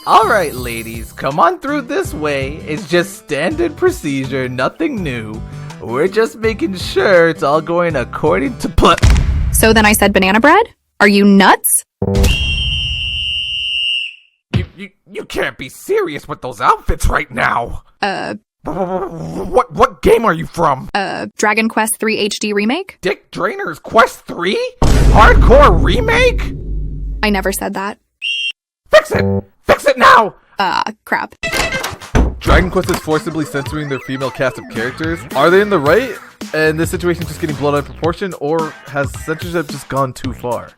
Alright ladies, come on through this way. It's just standard procedure, nothing new. We're just making sure it's all going according to plan. So then I said banana bread? Are you nuts? You can't be serious with those outfits right now. What game are you from? Dragon Quest III HD remake? Dick Drainer's Quest 3? Hardcore remake? I never said that. Fix it! Fix it now! Crap. Dragon Quest is forcibly censoring their female cast of characters. Are they in the right? And this situation just getting blown out of proportion, or has censorship just gone too far?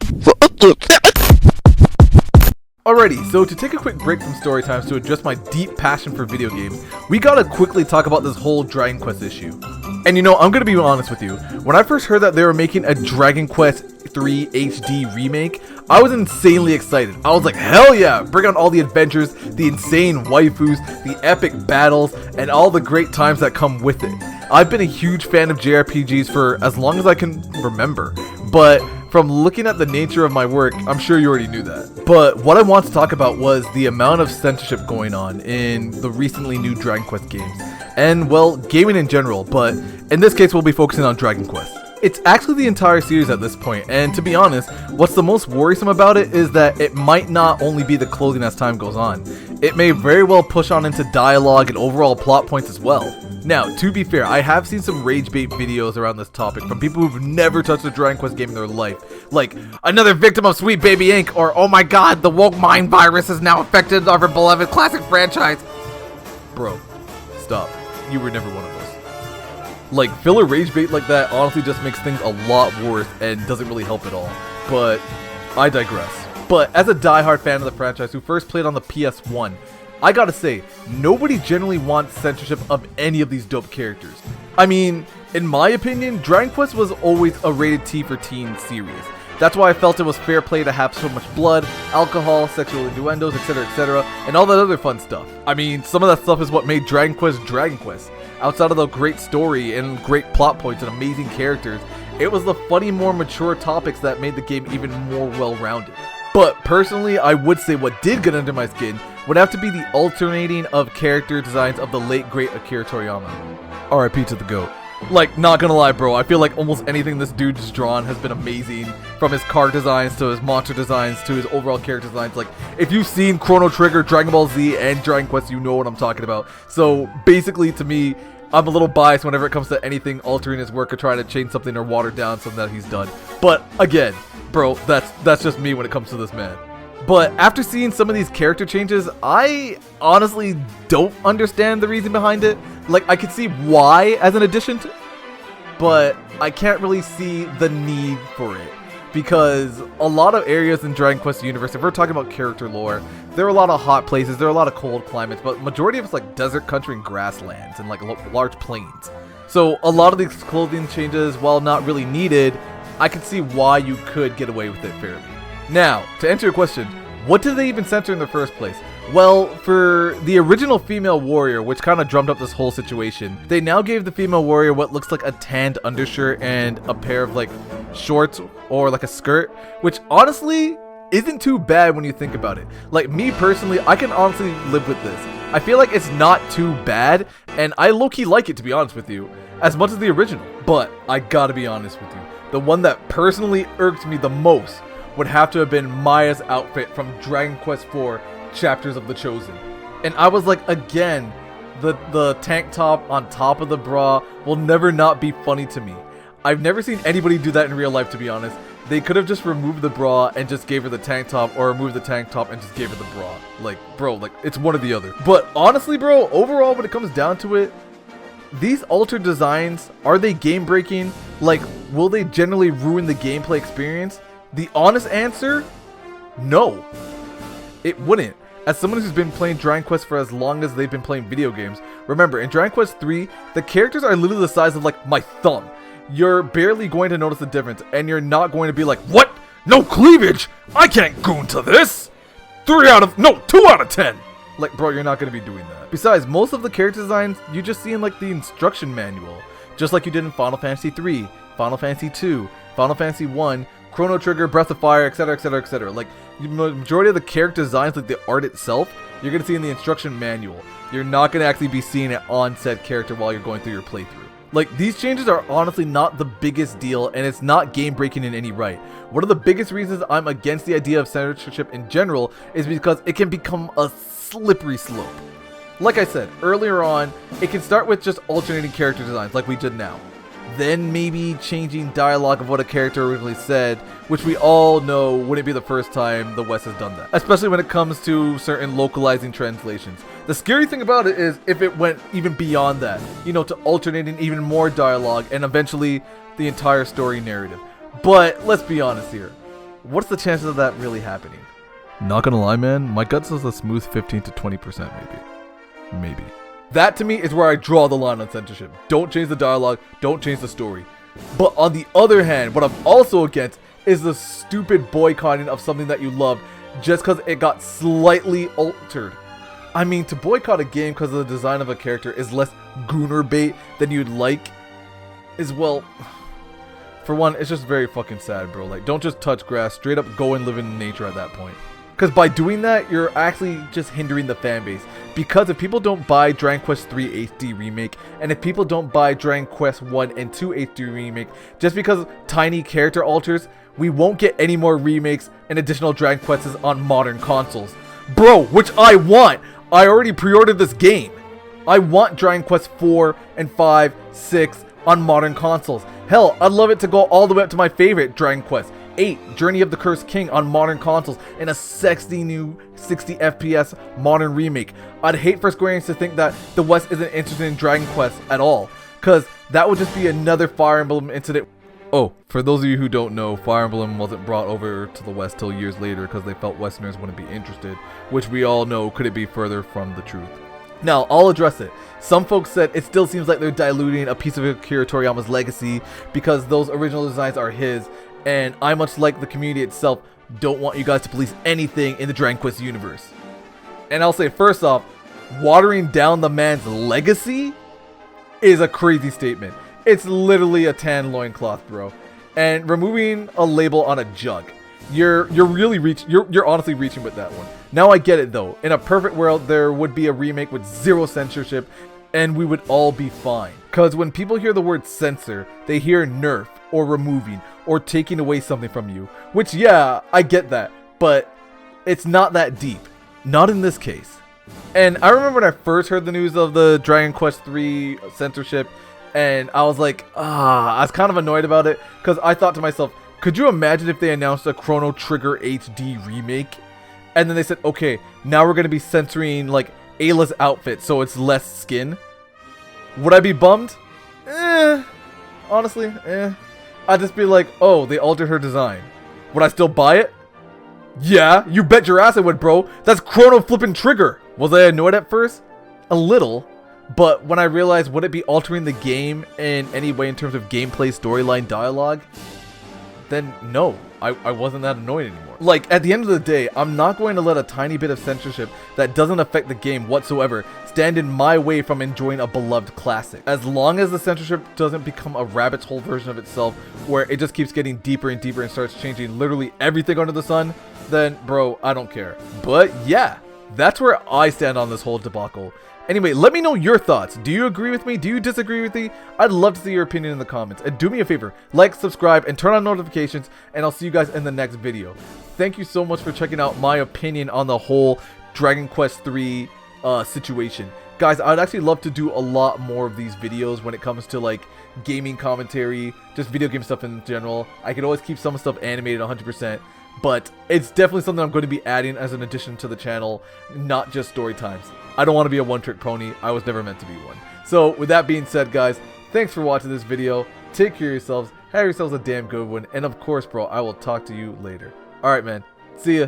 Alrighty, so to take a quick break from story times to address my deep passion for video games, we gotta quickly talk about this whole Dragon Quest issue. And you know, I'm gonna be honest with you, when I first heard that they were making a Dragon Quest 3 HD remake, I was insanely excited. I was like, hell yeah, bring on all the adventures, the insane waifus, the epic battles, and all the great times that come with it. I've been a huge fan of JRPGs for as long as I can remember, but from looking at the nature of my work, I'm sure you already knew that. But what I want to talk about was the amount of censorship going on in the recently new Dragon Quest games. And, well, gaming in general, but in this case we'll be focusing on Dragon Quest. It's actually the entire series at this point, and to be honest, what's the most worrisome about it is that it might not only be the clothing as time goes on. It may very well push on into dialogue and overall plot points as well. Now, to be fair, I have seen some rage bait videos around this topic from people who've never touched a Dragon Quest game in their life. Like, another victim of Sweet Baby Inc. or oh my god, the woke mind virus has now affected our beloved classic franchise. Bro, stop. You were never one of us. Like, filler rage bait like that honestly just makes things a lot worse and doesn't really help at all. But I digress. But as a diehard fan of the franchise who first played on the PS1, I gotta say, nobody generally wants censorship of any of these dope characters. I mean, in my opinion, Dragon Quest was always a rated T for teen series. That's why I felt it was fair play to have so much blood, alcohol, sexual innuendos, etc., and all that other fun stuff. I mean, some of that stuff is what made Dragon Quest Dragon Quest. Outside of the great story and great plot points and amazing characters, it was the funny, more mature topics that made the game even more well-rounded. But personally, I would say what did get under my skin would have to be the alternating of character designs of the late great Akira Toriyama. RIP to the GOAT. Like, not gonna lie, bro, I feel like almost anything this dude's drawn has been amazing. From his card designs to his monster designs to his overall character designs. Like, if you've seen Chrono Trigger, Dragon Ball Z, and Dragon Quest, you know what I'm talking about. So, basically, to me, I'm a little biased whenever it comes to anything altering his work or trying to change something or water down something that he's done. But, again, bro, that's just me when it comes to this man. But after seeing some of these character changes, I honestly don't understand the reason behind it. Like, I could see why as an addition to, but I can't really see the need for it. Because a lot of areas in Dragon Quest universe, if we're talking about character lore, there are a lot of hot places, there are a lot of cold climates, but majority of it's like desert country and grasslands and like large plains. So a lot of these clothing changes, while not really needed, I could see why you could get away with it fairly. Now, to answer your question, what did they even censor in the first place? Well, for the original female warrior, which kind of drummed up this whole situation, they now gave the female warrior what looks like a tanned undershirt and a pair of like shorts or like a skirt, which honestly isn't too bad when you think about it. Like, me personally, I can honestly live with this. I feel like it's not too bad, and I low-key like it, to be honest with you, as much as the original. But I gotta be honest with you, the one that personally irked me the most would have to have been Maya's outfit from Dragon Quest IV Chapters of the Chosen. And I was like, again, the tank top on top of the bra will never not be funny to me. I've never seen anybody do that in real life, to be honest. They could have just removed the bra and just gave her the tank top, or removed the tank top and just gave her the bra. Like, bro, like, it's one or the other. But honestly, bro, overall, when it comes down to it, these altered designs, are they game breaking? Like, will they generally ruin the gameplay experience? The honest answer, no, it wouldn't. As someone who's been playing Dragon Quest for as long as they've been playing video games, remember, in Dragon Quest 3, the characters are literally the size of like my thumb. You're barely going to notice the difference, and you're not going to be like, what? No cleavage? I can't go into this? 2 out of 10. Like, bro, you're not going to be doing that. Besides, most of the character designs, you just see in like the instruction manual, just like you did in Final Fantasy 3, Final Fantasy 2, Final Fantasy 1, Chrono Trigger, Breath of Fire, etc., etc., etc. Like, the majority of the character designs, like the art itself, you're going to see in the instruction manual. You're not going to actually be seeing it on said character while you're going through your playthrough. Like, these changes are honestly not the biggest deal, and it's not game breaking in any right. One of the biggest reasons I'm against the idea of censorship in general is because it can become a slippery slope. Like I said earlier on, it can start with just alternating character designs like we did now. Then maybe changing dialogue of what a character originally said, which we all know wouldn't be the first time the West has done that, especially when it comes to certain localizing translations. The scary thing about it is if it went even beyond that, you know, to alternating even more dialogue and eventually the entire story narrative. But let's be honest here, what's the chances of that really happening? Not gonna lie, man, my gut says a smooth 15 to 20% maybe. That to me is where I draw the line on censorship. Don't change the dialogue, don't change the story. But on the other hand, what I'm also against is the stupid boycotting of something that you love just because it got slightly altered. I mean, to boycott a game because of the design of a character is less gooner bait than you'd like is, well, for one, it's just very fucking sad, bro. Like, don't just touch grass, straight up go and live in nature at that point. Because by doing that, you're actually just hindering the fan base. Because if people don't buy Dragon Quest 3 HD Remake, and if people don't buy Dragon Quest 1 and 2 HD Remake, just because tiny character alters, we won't get any more remakes and additional Dragon Quests on modern consoles. Bro, which I want! I already pre-ordered this game. I want Dragon Quest 4 and 5, 6 on modern consoles. Hell, I'd love it to go all the way up to my favorite Dragon Quest 8, Journey of the Cursed King on modern consoles in a sexy new 60 FPS modern remake. I'd hate for Square Enix to think that the West isn't interested in Dragon Quest at all, cause that would just be another Fire Emblem incident. Oh, for those of you who don't know, Fire Emblem wasn't brought over to the West till years later because they felt Westerners wouldn't be interested, which we all know couldn't be further from the truth. Now, I'll address it. Some folks said it still seems like they're diluting a piece of Akira Toriyama's legacy because those original designs are his, and I, much like the community itself, don't want you guys to police anything in the Dragon Quest universe. And I'll say, first off, watering down the man's legacy is a crazy statement. It's literally a tan loincloth, bro. And removing a label on a jug, you're honestly reaching with that one. Now I get it though. In a perfect world, there would be a remake with zero censorship, and we would all be fine. Cause when people hear the word censor, they hear nerf or removing or taking away something from you. Which, yeah, I get that, but it's not that deep. Not in this case. And I remember when I first heard the news of the Dragon Quest 3 censorship, and I was like, I was kind of annoyed about it, because I thought to myself, could you imagine if they announced a Chrono Trigger HD remake? And then they said, okay, now we're going to be censoring, like, Ayla's outfit, so it's less skin. Would I be bummed? Honestly, I'd just be like, oh, they altered her design. Would I still buy it? Yeah, you bet your ass I would, bro. That's Chrono flipping Trigger. Was I annoyed at first? A little. But when I realized, would it be altering the game in any way in terms of gameplay, storyline, dialogue? Then no, I wasn't that annoyed anymore. Like, at the end of the day, I'm not going to let a tiny bit of censorship that doesn't affect the game whatsoever stand in my way from enjoying a beloved classic. As long as the censorship doesn't become a rabbit's hole version of itself, where it just keeps getting deeper and deeper and starts changing literally everything under the sun, then bro, I don't care. But yeah, that's where I stand on this whole debacle. Anyway, let me know your thoughts. Do you agree with me? Do you disagree with me? I'd love to see your opinion in the comments. And do me a favor, like, subscribe, and turn on notifications, and I'll see you guys in the next video. Thank you so much for checking out my opinion on the whole Dragon Quest 3 situation. Guys, I'd actually love to do a lot more of these videos when it comes to, like, gaming commentary, just video game stuff in general. I could always keep some stuff animated 100%. But it's definitely something I'm going to be adding as an addition to the channel, not just story times. I don't want to be a one-trick pony. I was never meant to be one. So with that being said, guys, thanks for watching this video. Take care of yourselves. Have yourselves a damn good one. And of course, bro, I will talk to you later. Alright, man. See ya.